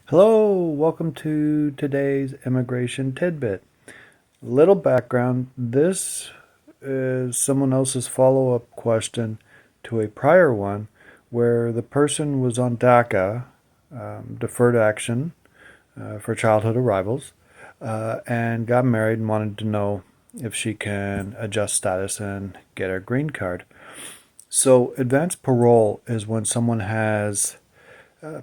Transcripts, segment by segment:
Hello, welcome to today's immigration tidbit. Little background, this is someone else's follow-up question to a prior one where the person was on DACA, deferred action for childhood arrivals, and got married and wanted to know if she can adjust status and get her green card. So advanced parole is when someone has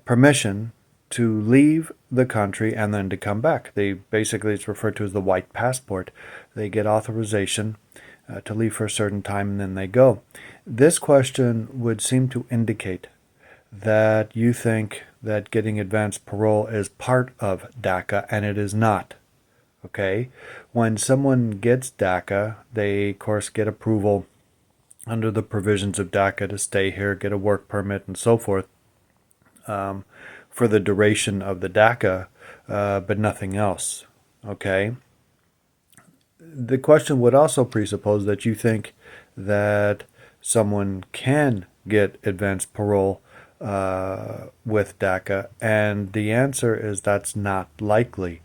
permission to leave the country and then to come back. It's referred to as the white passport. They get authorization to leave for a certain time and then they go. This question would seem to indicate that you think that getting advanced parole is part of DACA, and it is not. Okay? When someone gets DACA, they, of course, get approval under the provisions of DACA to stay here, get a work permit, and so forth. For the duration of the DACA, but nothing else. Okay? The question would also presuppose that you think that someone can get advanced parole with DACA, and the answer is that's not likely.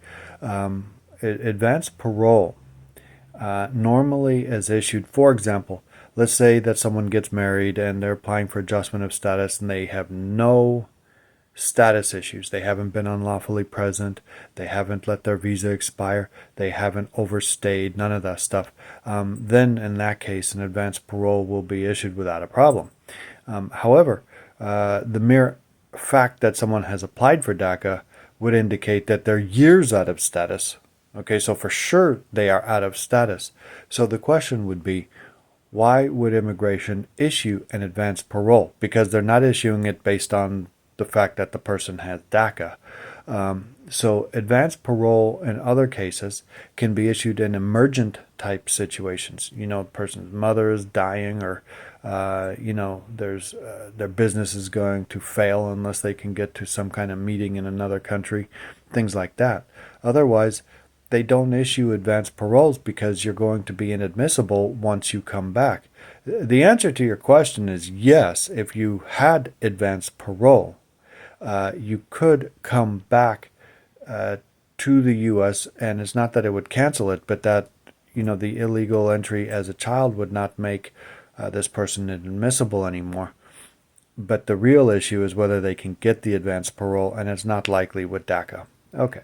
Advanced parole normally is issued, for example, let's say that someone gets married and they're applying for adjustment of status and they have no status issues. They haven't been unlawfully present. They haven't let their visa expire. They haven't overstayed. None of that stuff. Then, in that case, an advanced parole will be issued without a problem. However, the mere fact that someone has applied for DACA would indicate that they're years out of status. Okay, so for sure they are out of status. So the question would be, why would immigration issue an advanced parole? Because they're not issuing it based on the fact that the person has DACA. So advanced parole in other cases can be issued in emergent type situations. You know, the person's mother is dying, or there's their business is going to fail unless they can get to some kind of meeting in another country, things like that. Otherwise, they don't issue advanced paroles because you're going to be inadmissible once you come back. The answer to your question is yes. If you had advanced parole, you could come back to the U.S., and it's not that it would cancel it, but that the illegal entry as a child would not make this person inadmissible anymore. But the real issue is whether they can get the advanced parole, and it's not likely with DACA. Okay.